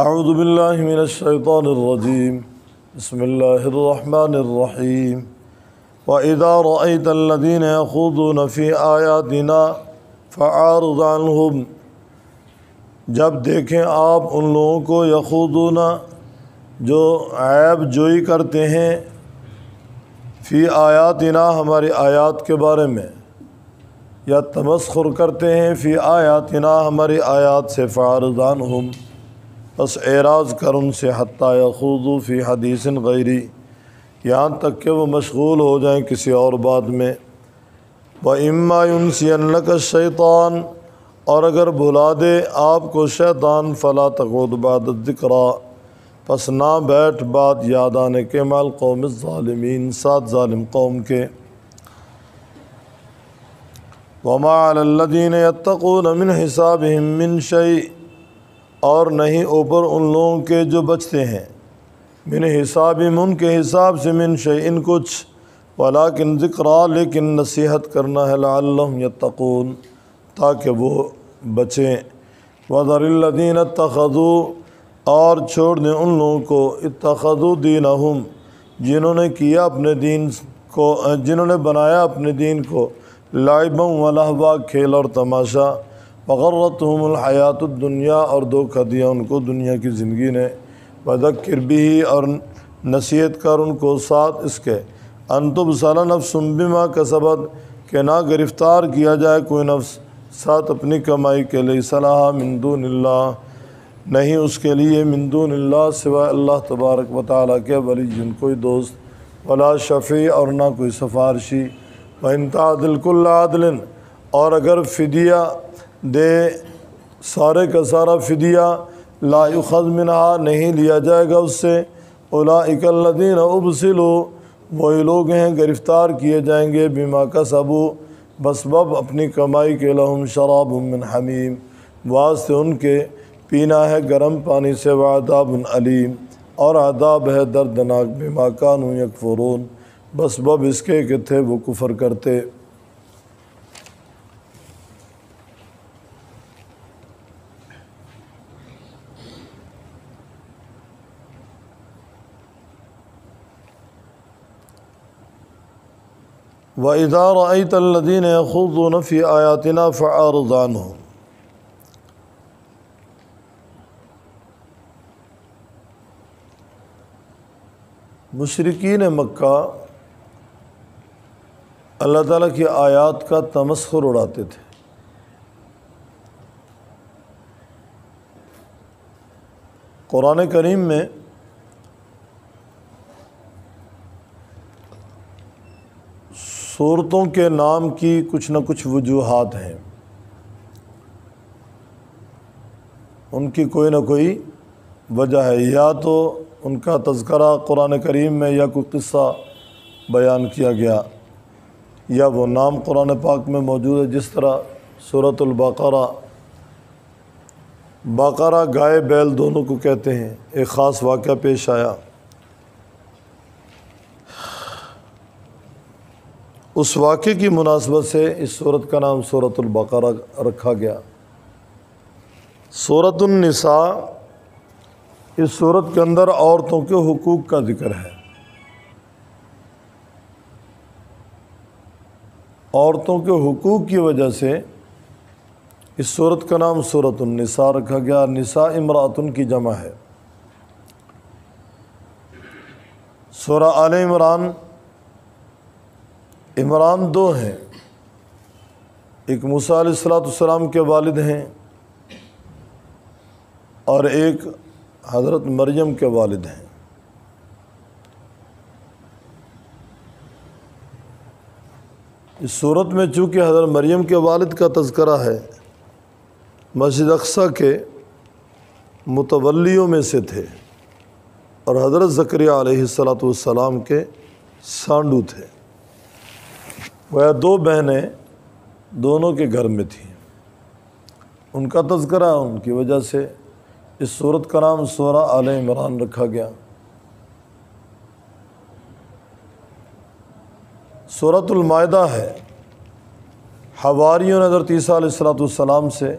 اعوذ باللہ من الشیطان الرجیم بسم اللہ الرحمن الرحیم وَإِذَا رَأَيْتَ الَّذِينَ يَخُوضُونَ فِي آيَاتِنَا فَأَعْرِضْ عَنْهُمْ، جب دیکھیں آپ ان لوگوں کو یخوضون جو عیب جوئی کرتے ہیں فی آیاتنا ہماری آیات کے بارے میں، یا تمسخر کرتے ہیں فی آیاتنا ہماری آیات سے، فَأَعْرِضْ عَنْهُمْ بس اعراض کر ان سے، حتیٰ یخوضوا فی حدیث غیری یہاں تک کہ وہ مشغول ہو جائیں کسی اور بات میں۔ وَإِمَّا يُنْسِيَنَّكَ الشَّيْطَانُ اور اگر بھلا دے آپ کو شیطان، فَلَا تَقْعُدْ بَعْدَ الذِّكْرَىٰ پس نہ بیٹھ بات یاد آنے کے، مع القوم الظالمین ساتھ ظالم قوم کے۔ وَمَا عَلَى الَّذِينَ يَتَّقُونَ مِنْ حِسَابِهِم مِّنْ شَيْءٍ اور نہیں اوپر ان لوگوں کے جو بچتے ہیں، من حسابہم ان کے حساب سے، من شیء کچھ، ولیکن ذکریٰ لیکن نصیحت کرنا ہے، لعلہم یتقون تاکہ وہ بچیں۔ وذر الذین اتخذوا اور چھوڑ دیں ان لوگوں کو، اتخذوا دینہم جنہوں نے کیا اپنے دین کو، جنہوں نے بنایا اپنے دین کو، لعبا و لہوا کھیل اور تماشا، وغرتہم الحیات الدنیا اور دھوکہ دیا ان کو دنیا کی زندگی نے، وذکر بہ اور نصیحت کر ان کو ساتھ اس کے، ان تبصر نفس بما کسبت کہ نہ گرفتار کیا جائے کوئی نفس ساتھ اپنی کمائی کے، لیس لہا من دون اللہ نہیں اس کے لیے، من دون اللہ سوائے اللہ تبارک و تعالیٰ کے، ولی کوئی دوست، ولا شفیع اور نہ کوئی سفارشی، وَإِن تَعْدِلْ كُلَّ عَدْلٍ اور اگر فدیہ دے سارے کا سارا فدیہ، لا یؤخذ منہا نہیں لیا جائے گا اس سے، اولئک الذین ابسلوا وہی لوگ ہیں گرفتار کیے جائیں گے، بما کسبوا بسبب اپنی کمائی کے، لہم شراب من حمیم واسطے ان کے پینا ہے گرم پانی سے، وعذاب علیم اور عذاب ہے دردناک، بما کانوا یکفرون بسبب اس کے کہ تھے وہ کفر کرتے۔ وَإِذَا رَأَيْتَ الَّذِينَ يَخُوضُونَ فِي آيَاتِنَا فَأَعْرِضْ عَنْهُمْ مشرکین مکہ اللہ تعالیٰ کی آیات کا تمسخر اڑاتے تھے۔ قرآن کریم میں صورتوں کے نام کی کچھ نہ کچھ وجوہات ہیں، ان کی کوئی نہ کوئی وجہ ہے، یا تو ان کا تذکرہ قرآن کریم میں یا کوئی قصہ بیان کیا گیا، یا وہ نام قرآن پاک میں موجود ہے، جس طرح سورۃ البقرہ، بقرہ گائے بیل دونوں کو کہتے ہیں، ایک خاص واقعہ پیش آیا، اس واقعے کی مناسبت سے اس صورت کا نام سورۃ البقرہ رکھا گیا۔ سورۃ النساء اس صورت کے اندر عورتوں کے حقوق کا ذکر ہے، عورتوں کے حقوق کی وجہ سے اس صورت کا نام سورۃ النساء رکھا گیا۔ نساء امرأۃ کی جمع ہے۔ سورہ آل عمران، عمران دو ہیں، ایک موسیٰ علیہ السلام کے والد ہیں اور ایک حضرت مریم کے والد ہیں۔ اس صورت میں چونکہ حضرت مریم کے والد کا تذکرہ ہے، مسجد اقصیٰ کے متولیوں میں سے تھے اور حضرت زکریا علیہ السلام کے سانڈو تھے، وہ دو بہنیں دونوں کے گھر میں تھیں، ان کا تذکرہ ان کی وجہ سے اس صورت کا نام سورہ آل عمران رکھا گیا۔ سورۃ المائدہ ہے، حواریوں نے حضرت عیسیٰ علیہ السلام سے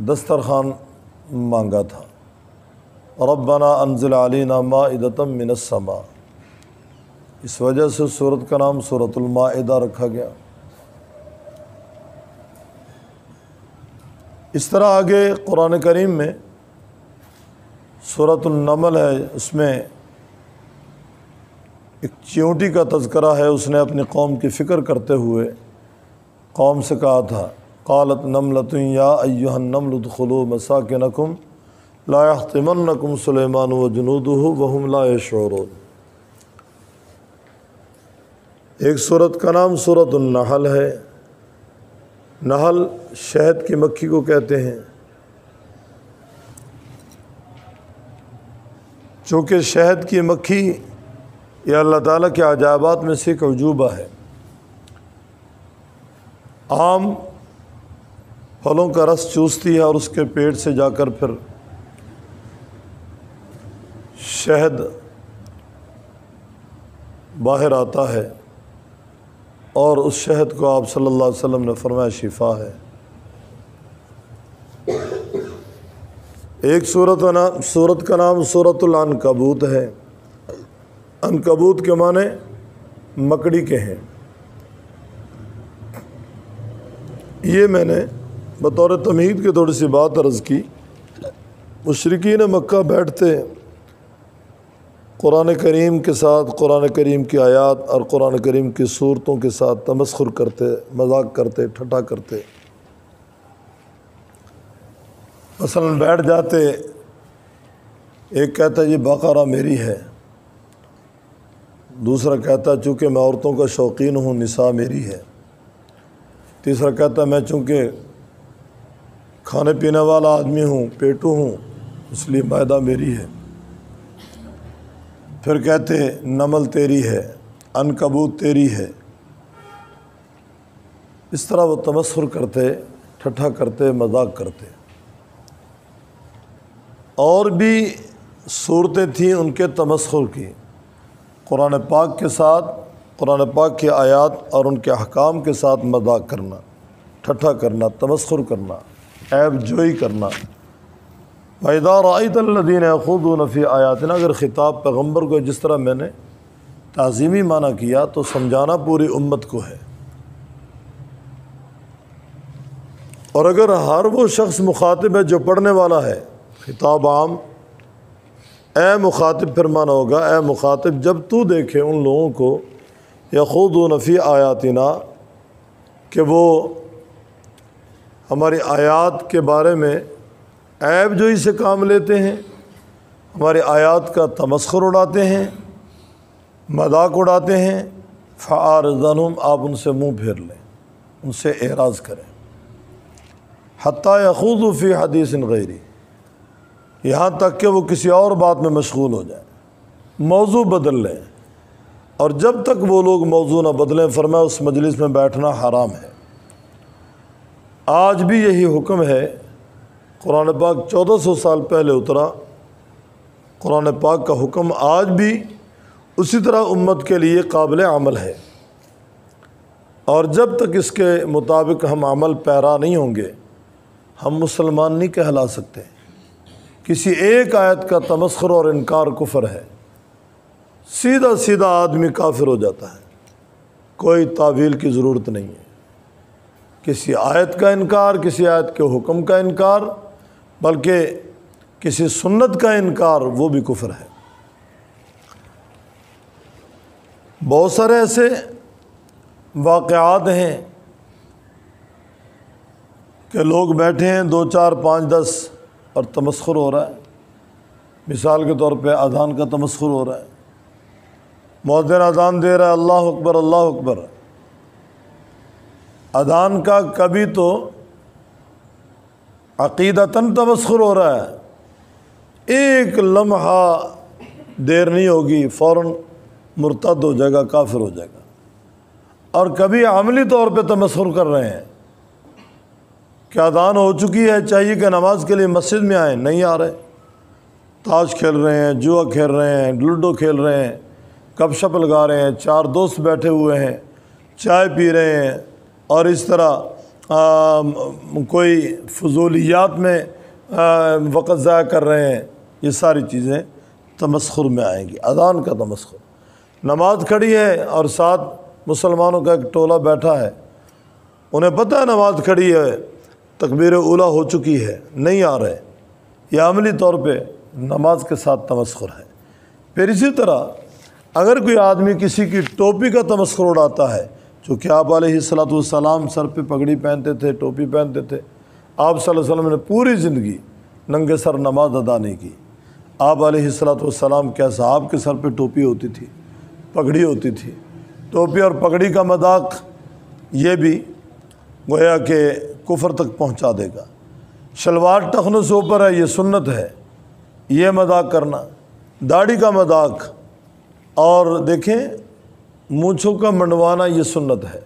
دسترخوان مانگا تھا، ربنا انزل علینا مائدۃ من السماء، اس وجہ سے سورت کا نام سورۃ المائدہ رکھا گیا۔ اس طرح آگے قرآن کریم میں سورۃ النمل ہے، اس میں ایک چیونٹی کا تذکرہ ہے۔ اس نے اپنی قوم کی فکر کرتے ہوئے قوم سے کہا تھا، قالت نملۃ یا ایھا النمل ادخلوا مساکنکم لا یحطمنکم سلیمان وجنودہ وہم لا یشعرون۔ ایک سورت کا نام سورۃ النحل ہے۔ نحل شہد کی مکھی کو کہتے ہیں، چونکہ شہد کی مکھی یہ اللہ تعالیٰ کے عجائبات میں سے ایک عجوبہ ہے۔ عام پھلوں کا رس چوستی ہے اور اس کے پیٹ سے جا کر پھر شہد باہر آتا ہے، اور اس شہد کو آپ صلی اللہ علیہ وسلم نے فرمایا شفا ہے۔ ایک سورت کا نام سورۃ العنکبوت ہے۔ عنکبوت کے معنی مکڑی کے ہیں۔ یہ میں نے بطور تمہید کی تھوڑی سی بات عرض کی۔ مشرکین مکہ بیٹھتے قرآن کریم کے ساتھ، قرآن کریم کی آیات اور قرآن کریم کی صورتوں کے ساتھ تمسخر کرتے، مذاق کرتے، ٹھٹھا کرتے۔ مثلا بیٹھ جاتے، ایک کہتا یہ بقرہ میری ہے، دوسرا کہتا چونکہ میں عورتوں کا شوقین ہوں نساء میری ہے، تیسرا کہتا میں چونکہ کھانے پینے والا آدمی ہوں، پیٹو ہوں، اس لیے معدہ میری ہے۔ پھر کہتے نمل تیری ہے، عنکبوت تیری ہے۔ اس طرح وہ تمسخر کرتے، ٹھٹھا کرتے، مذاق کرتے۔ اور بھی صورتیں تھیں ان کے تمسخر کی، قرآن پاک کے ساتھ، قرآن پاک کی آیات اور ان کے احکام کے ساتھ مذاق کرنا، ٹھٹھا کرنا، تمسخر کرنا، عیب جوئی کرنا۔ وَإِذَا رَأَيْتَ الَّذِينَ يَخُوضُونَ فِي آيَاتِنَا، اگر خطاب پیغمبر کو جس طرح میں نے تعظیمی معنی کیا تو سمجھانا پوری امت کو ہے، اور اگر ہر وہ شخص مخاطب ہے جو پڑھنے والا ہے، خطاب عام، اے مخاطب پھر معنی ہوگا اے مخاطب جب تو دیکھے ان لوگوں کو یخوضون فی آیاتنا کہ وہ ہماری آیات کے بارے میں عیب جوئی سے کام لیتے ہیں، ہماری آیات کا تمسخر اڑاتے ہیں، مذاق اڑاتے ہیں، فَأَعْرِضْ عَنْهُمْ، آپ ان سے منہ پھیر لیں، ان سے اعراض کریں، حتیٰ یخوضوا فی حدیث غیری، یہاں تک کہ وہ کسی اور بات میں مشغول ہو جائیں، موضوع بدل لیں، اور جب تک وہ لوگ موضوع نہ بدلیں فرمایا اس مجلس میں بیٹھنا حرام ہے۔ آج بھی یہی حکم ہے، قرآن پاک 1400 سال پہلے اترا، قرآن پاک کا حکم آج بھی اسی طرح امت کے لیے قابل عمل ہے، اور جب تک اس کے مطابق ہم عمل پیرا نہیں ہوں گے ہم مسلمان نہیں کہلا سکتے۔ کسی ایک آیت کا تمسخر اور انکار کفر ہے، سیدھا سیدھا آدمی کافر ہو جاتا ہے، کوئی تعویل کی ضرورت نہیں ہے۔ کسی آیت کا انکار، کسی آیت کے حکم کا انکار، بلکہ کسی سنت کا انکار، وہ بھی کفر ہے۔ بہت سارے ایسے واقعات ہیں کہ لوگ بیٹھے ہیں 2 4 5 10 اور تمسخر ہو رہا ہے۔ مثال کے طور پہ اذان کا تمسخر ہو رہا ہے، مؤذن اذان دے رہا ہے اللہ اکبر اللہ اکبر، اذان کا کبھی تو عقیدتاً تمسخر ہو رہا ہے، ایک لمحہ دیر نہیں ہوگی فوراً مرتد ہو جائے گا، کافر ہو جائے گا، اور کبھی عملی طور پہ تمسخر کر رہے ہیں کہ اذان ہو چکی ہے، چاہیے کہ نماز کے لیے مسجد میں آئیں، نہیں آ رہے، تاش کھیل رہے ہیں، جوا کھیل رہے ہیں، لوڈو کھیل رہے ہیں، گپ شپ لگا رہے ہیں، 4 دوست بیٹھے ہوئے ہیں، چائے پی رہے ہیں، اور اس طرح کوئی فضولیات میں وقت ضائع کر رہے ہیں، یہ ساری چیزیں تمسخر میں آئیں گی۔ اذان کا تمسخر، نماز کھڑی ہے اور ساتھ مسلمانوں کا ایک ٹولہ بیٹھا ہے، انہیں پتہ ہے نماز کھڑی ہے، تکبیر اولیٰ ہو چکی ہے، نہیں آ رہے، یہ عملی طور پہ نماز کے ساتھ تمسخر ہے۔ پھر اسی طرح اگر کوئی آدمی کسی کی ٹوپی کا تمسخر اڑاتا ہے، چونکہ آپ علیہ الصلوۃ والسلام سر پہ پگڑی پہنتے تھے، ٹوپی پہنتے تھے، آپ صلی اللہ علیہ وسلم نے پوری زندگی ننگے سر نماز ادا نہیں کی۔ آپ علیہ الصلوۃ والسلام کے اصحاب کے سر پہ ٹوپی ہوتی تھی، پگڑی ہوتی تھی۔ ٹوپی اور پگڑی کا مذاق یہ بھی گویا کہ کفر تک پہنچا دے گا۔ شلوار ٹخنوں سے اوپر ہے، یہ سنت ہے، یہ مذاق کرنا۔ داڑھی کا مذاق اور دیکھیں مونچھوں کا منڈوانا، یہ سنت ہے۔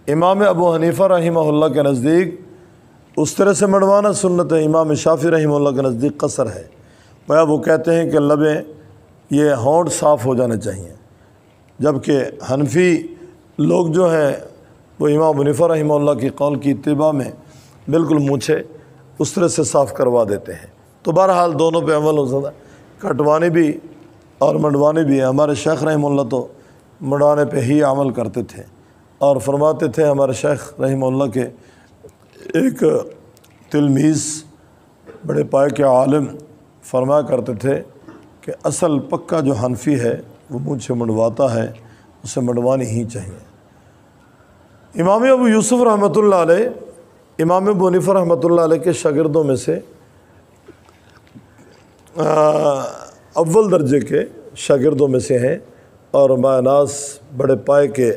امام ابو حنیفہ رحمہ اللہ کے نزدیک اس طرح سے منڈوانا سنت ہے، امام شافعی رحمہ اللہ کے نزدیک قصر ہے۔ وہ کہتے ہیں کہ لبیں یہ ہونٹ صاف ہو جانے چاہیے، جبکہ حنفی لوگ جو ہیں وہ امام حنیفہ رحمہ اللہ کی قول کی اتباع میں بالکل مونچھے اس طرح سے صاف کروا دیتے ہیں۔ تو بہرحال دونوں پہ عمل ہو سکتا ہے، کٹوانی بھی اور منڈوانی بھی ہے۔ ہمارے شیخ رحمہ اللہ تو منڈوانے پہ ہی عمل کرتے تھے، اور فرماتے تھے ہمارے شیخ رحمہ اللہ کے ایک تلمیذ بڑے پائے کے عالم فرمایا کرتے تھے کہ اصل پکا جو حنفی ہے وہ مونچھیں منڈواتا ہے، اسے منڈوانی ہی چاہیے۔ امام ابو یوسف رحمۃ اللہ علیہ امام ابو حنیفہ رحمۃ اللہ علیہ کے شاگردوں میں سے اول درجے کے شاگردوں میں سے ہیں، اور معناس بڑے پائے کے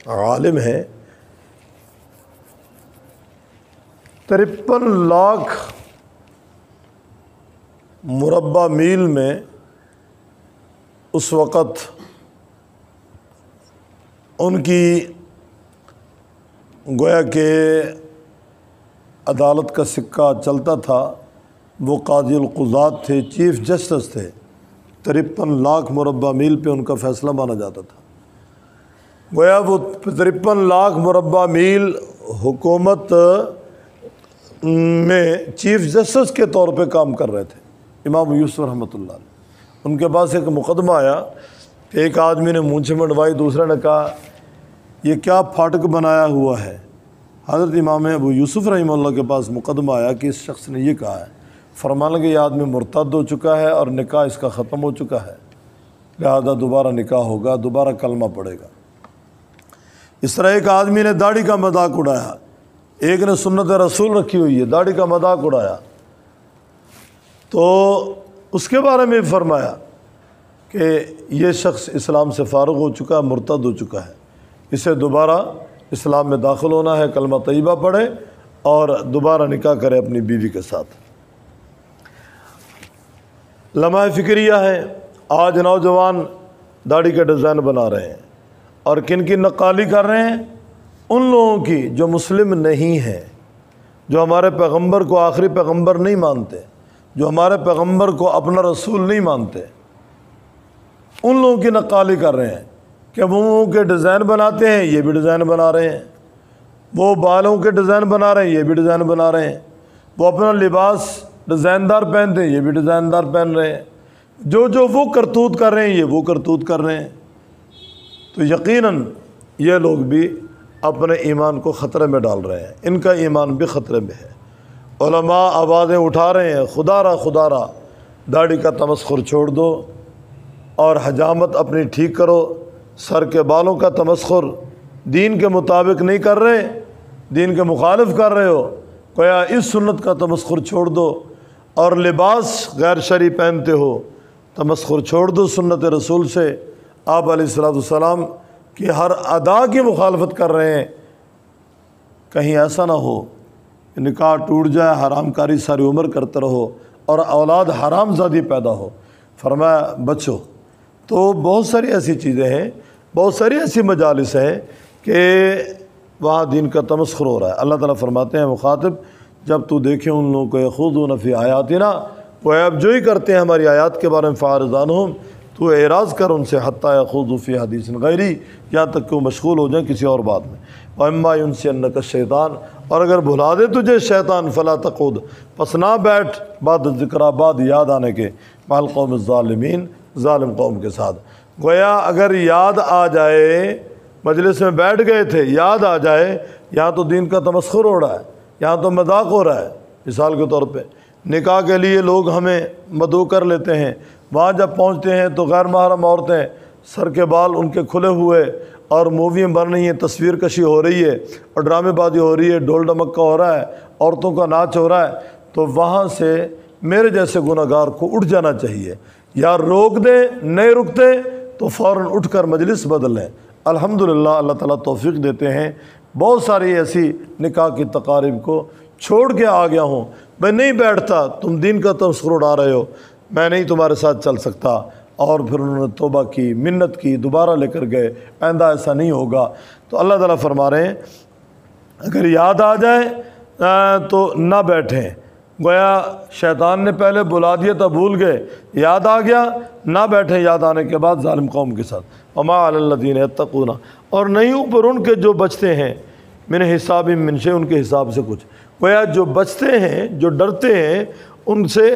عالم ہیں۔ 53 لاکھ مربع میل میں اس وقت ان کی گویا کہ عدالت کا سکہ چلتا تھا، وہ قاضی القضات تھے، چیف جسٹس تھے۔ 53 لاکھ مربع میل پہ ان کا فیصلہ مانا جاتا تھا۔ گویا وہ 53 لاکھ مربع میل حکومت میں چیف جسٹس کے طور پہ کام کر رہے تھے امام یوسف رحمۃ اللہ علیہ۔ ان کے پاس ایک مقدمہ آیا کہ ایک آدمی نے مونچھیں منڈوائی، دوسرے نے کہا یہ کیا پھاٹک بنایا ہوا ہے۔ حضرت امام ابو یوسف رحمہ اللہ کے پاس مقدمہ آیا کہ اس شخص نے یہ کہا ہے، فرمانے لگے یہ آدمی مرتد ہو چکا ہے اور نکاح اس کا ختم ہو چکا ہے، لہذا دوبارہ نکاح ہوگا، دوبارہ کلمہ پڑے گا۔ اس طرح ایک آدمی نے داڑھی کا مذاق اڑایا، ایک نے سنت رسول رکھی ہوئی ہے، داڑھی کا مذاق اڑایا، تو اس کے بارے میں فرمایا کہ یہ شخص اسلام سے فارغ ہو چکا ہے، مرتد ہو چکا ہے، اسے دوبارہ اسلام میں داخل ہونا ہے، کلمہ طیبہ پڑھے اور دوبارہ نکاح کرے اپنی بیوی کے ساتھ۔ لمحہ فکریہ ہے، آج نوجوان داڑھی کے ڈیزائن بنا رہے ہیں اور کن کی نقالی کر رہے ہیں؟ ان لوگوں کی جو مسلم نہیں ہیں، جو ہمارے پیغمبر کو آخری پیغمبر نہیں مانتے، جو ہمارے پیغمبر کو اپنا رسول نہیں مانتے، ان لوگوں کی نقالی کر رہے ہیں کہ وہ منہ کے ڈیزائن بناتے ہیں، یہ بھی ڈیزائن بنا رہے ہیں، وہ بالوں کے ڈیزائن بنا رہے ہیں، یہ بھی ڈیزائن بنا رہے ہیں، وہ اپنا لباس ڈیزائن دار پہنتے ہیں، یہ بھی ڈیزائن دار پہن رہے ہیں، جو وہ کرتوت کر رہے ہیں یہ وہ کرتوت کر رہے ہیں۔ تو یقیناً یہ لوگ بھی اپنے ایمان کو خطرے میں ڈال رہے ہیں، ان کا ایمان بھی خطرے میں ہے۔ علماء آوازیں اٹھا رہے ہیں، خدا را داڑھی کا تمسخر چھوڑ دو اور حجامت اپنی ٹھیک کرو، سر کے بالوں کا تمسخر دین کے مطابق نہیں کر رہے، دین کے مخالف کر رہے ہو، گویا اس سنت کا تمسخر چھوڑ دو، اور لباس غیر شرعی پہنتے ہو، تمسخر چھوڑ دو سنت رسول سے۔ آپ علیہ الصلوۃ والسلام کی ہر ادا کی مخالفت کر رہے ہیں، کہیں ایسا نہ ہو کہ نکاح ٹوٹ جائے، حرام کاری ساری عمر کرتے رہو اور اولاد حرام زادی پیدا ہو۔ فرمایا بچو۔ تو بہت ساری ایسی چیزیں ہیں، بہت ساری ایسی مجالس ہیں کہ وہاں دین کا تمسخر ہو رہا ہے۔ اللہ تعالیٰ فرماتے ہیں مخاطب، جب تو دیکھیں ان لوگوں کو یخوضون فی آیاتنا، وہ عیب جوئی کرتے ہیں ہماری آیات کے بارے میں، فاعرض عنہم، تو اعراض کر ان سے حتیٰ یخوضوا فی حدیث غیری، یہاں تک کہ وہ مشغول ہو جائیں کسی اور بات میں۔ وَإِمَّا يُنْسِيَنَّكَ الشَّيْطَانُ، اور اگر بھلا دے تجھے شیطان فَلَا تَقْعُدْ، پس نہ بیٹھ بعد ذکرہ، بعد یاد آنے کے، مع القوم الظالمین، ظالم قوم کے ساتھ۔ گویا اگر یاد آ جائے، مجلس میں بیٹھ گئے تھے، یاد آ جائے، یہاں تو دین کا تمسخر ہو رہا ہے، یہاں تو مذاق ہو رہا ہے۔ مثال کے طور پہ نکاح کے لیے لوگ ہمیں مدعو کر لیتے ہیں، وہاں جب پہنچتے ہیں تو غیر محرم عورتیں، سر کے بال ان کے کھلے ہوئے، اور موویاں بن رہی ہیں، تصویر کشی ہو رہی ہے، اور ڈرامے بازی ہو رہی ہے، ڈھول ڈمکا ہو رہا ہے، عورتوں کا ناچ ہو رہا ہے، تو وہاں سے میرے جیسے گناہ گار کو اٹھ جانا چاہیے، یا روک دیں، نہیں رکتے تو فوراً اٹھ کر مجلس بدل لیں۔ الحمدللہ اللہ تعالیٰ توفیق دیتے ہیں، بہت ساری ایسی نکاح کی تقاریب کو چھوڑ کے آ گیا ہوں، میں نہیں بیٹھتا، تم دین کا تمسخر اڑا رہے ہو، میں نہیں تمہارے ساتھ چل سکتا، اور پھر انہوں نے توبہ کی، منت کی، دوبارہ لے کر گئے، آئندہ ایسا نہیں ہوگا۔ تو اللہ تعالیٰ فرما رہے ہیں اگر یاد آ جائے تو نہ بیٹھیں، گویا شیطان نے پہلے بلا دیا تھا، بھول گئے، یاد آ گیا، نہ بیٹھیں یاد آنے کے بعد ظالم قوم کے ساتھ۔ وما علی الذین یتقون، اور نہیں اوپر ان کے جو بچتے ہیں، من حساب من شیء، ان کے حساب سے کچھ، گویا جو بچتے ہیں، جو ڈرتے ہیں، ان سے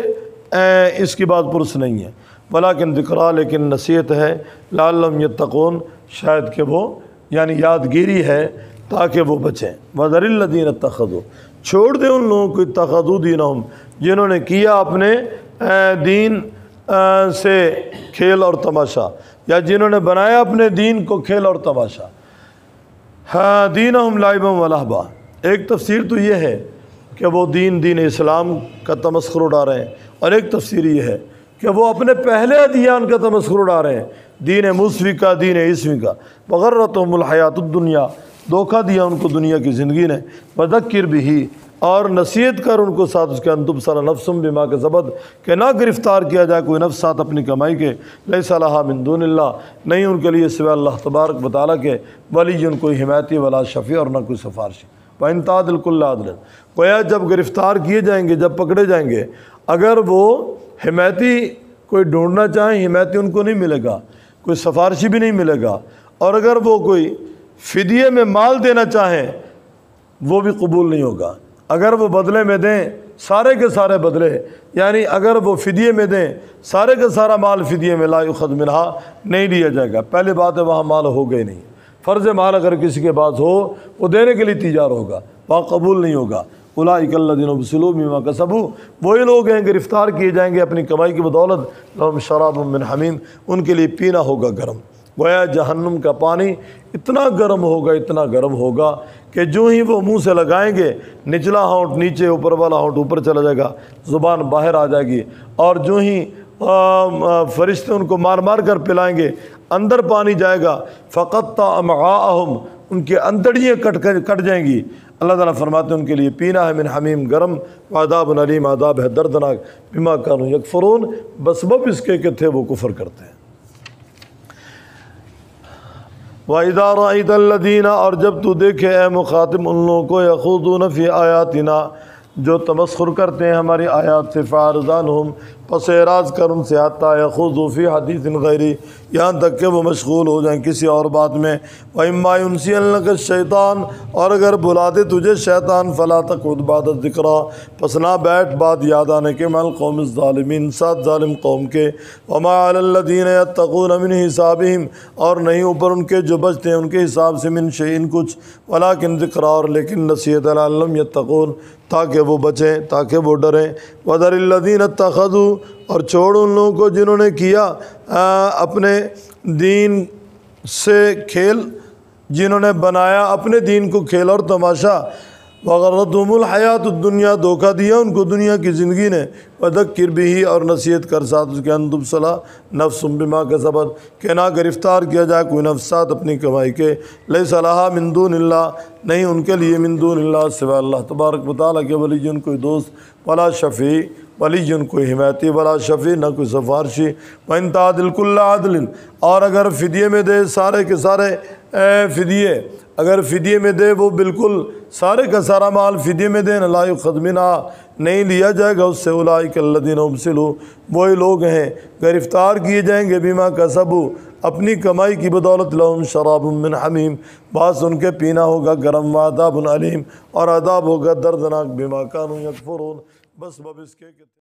اس کی بات پرس نہیں ہے۔ ولیکن ذکریٰ، لیکن نصیحت ہے، لعلہم یتقون، شاید کہ وہ، یعنی یادگیری ہے تاکہ وہ بچیں۔ وذر الذین اتخذوا، چھوڑ دیں ان لوگوں کو، اتخذوا دینہم، جنہوں نے کیا اپنے دین سے کھیل اور تماشا، یا جنہوں نے بنایا اپنے دین کو کھیل اور تماشا۔ ہاں، دینہم لعبا ولہوا، ایک تفسیر تو یہ ہے کہ وہ دین اسلام کا تمسخر اڑا رہے ہیں، اور ایک تفسیر یہ ہے کہ وہ اپنے پہلے ادیان کا تمسخر اڑا رہے ہیں، دین موسوی کا، دین عیسوی کا۔ وغرتہم الحیات الدنیا، دھوکہ دیا ان کو دنیا کی زندگی نے۔ وذکر بہ، اور نصیحت کر ان کو ساتھ اس کے، ان تبصر نفس بما کسبت، کہ نہ گرفتار کیا جائے کوئی نفس ساتھ اپنی کمائی کے، لیس لہا من دون اللہ، نہیں ان کے لیے سوائے اللہ تبارک و تعالیٰ کے، ولی کوئی حمایتی ولا شفیع، اور نہ کوئی سفارشی۔ وَإِن تَعْدِلْ كُلَّ عَدْلٍ، گویا جب گرفتار کیے جائیں گے، جب پکڑے جائیں گے، اگر وہ حمایتی کوئی ڈھونڈنا چاہیں، حمایتی ان کو نہیں ملے گا، کوئی سفارشی بھی نہیں ملے گا، اور اگر وہ کوئی فدیے میں مال دینا چاہیں وہ بھی قبول نہیں ہوگا۔ اگر وہ بدلے میں دیں، سارے کے سارے بدلے، یعنی اگر وہ فدیے میں دیں، سارے کا سارا مال فدیے میں، لا یؤخذ منہا، نہیں لیا جائے گا۔ پہلے بات ہے وہاں مال ہوگا ہی نہیں، فرض مال اگر کسی کے پاس ہو وہ دینے کے لیے تیار ہوگا، وہاں قبول نہیں ہوگا۔ اولئک الذین ابسلوا بما کسبوا، وہی لوگ ہیں گرفتار کیے جائیں گے اپنی کمائی کی بدولت، لہم شراب من حمیم، ان کے لیے پینا ہوگا گرم۔ گویا جہنم کا پانی اتنا گرم ہوگا، اتنا گرم ہوگا کہ جو ہی وہ منہ سے لگائیں گے، نچلا ہونٹ نیچے، اوپر والا ہونٹ اوپر چلا جائے گا، زبان باہر آ جائے گی، اور جو ہی فرشتے ان کو مار مار کر پلائیں گے، اندر پانی جائے گا، فقطع امعاءہم، ان کے اندڑیاں کٹ جائیں گی۔ اللہ تعالیٰ فرماتے ہیں ان کے لیے پینا ہے من حمیم، گرم، وعذاب علیم، عذاب ہے دردناک، بما کانوا یکفرون، بسبب اس کے کہ تھے وہ کفر کرتے ہیں۔ وَإِذَا رَأَيْتَ الَّذِينَ، اور جب تو دیکھے اے مخاطب ان لوگوں کو، يَخُوضُونَ فِي آیاتنا، جو تمسخر کرتے ہیں ہماری آیات سے، فَأَعْرِضْ عَنْهُمْ، پس اعراض کر ان سے، حتیٰ يَخُوضُوا فِي حَدِيثٍ غَيْرِهِ، یہاں تک کہ وہ مشغول ہو جائیں کسی اور بات میں۔ وَإِمَّا يُنْسِيَنَّكَ الشَّيْطَانُ، اور اگر بلا دے تجھے شیطان، فَلَا تَقْعُدْ بَعْدَ الذِّكْرَىٰ، پس نہ بیٹھ بعد یاد آنے کے، مع القوم الظالمین، ساتھ ظالم قوم کے۔ وَمَا عَلَى الَّذِينَ يَتَّقُونَ مِنْ حِسَابِهِمْ، اور نہیں اوپر ان کے جو بچتے ہیں ان کے حساب سے، من شیء کچھ، ولیکن ذکریٰ، اور لیکن نصیحت، لعلہم یتقون، تاکہ وہ بچیں، تاکہ وہ ڈریں۔ وذر الذین اتخذوا، اور چھوڑ ان لوگوں کو جنہوں نے کیا اپنے دین سے کھیل، جنہوں نے بنایا اپنے دین کو کھیل اور تماشا۔ وغرتہم الحیات الدنیا، دھوکہ دیا ان کو دنیا کی زندگی نے۔ وذکر بہ، اور نصیحت کر ساتھ اس کے، ان تبصر نفس بما کسبت، کہ نہ گرفتار کیا جائے کوئی نفس ساتھ اپنی کمائی کے، لیس لہا من دون اللہ، نہیں ان کے لیے من دون اللہ، سوائے اللہ تبارک و تعالیٰ کے، ولی کوئی دوست، ولا شفیع، ولی کوئی حمایتی ولا شفیع نہ کوئی سفارشی وَإِن تَعْدِلْ كُلَّ عَدْلٍ اور اگر فدیے میں دے سارے کے سارے فدیے اگر فدیے میں دے وہ بالکل سارے کا سارا مال فدیے میں دے لا یؤخذ منها نہیں لیا جائے گا اس سے اولئک الذین ابسلوا وہی لوگ ہیں گرفتار کیے جائیں گے بما کسبوا اپنی کمائی کی بدولت لہم شراب من حمیم بعض ان کے پینا ہوگا گرم وعذاب علیم اور عذاب ہوگا دردناک بما کانوا یکفرون بس اب اس کے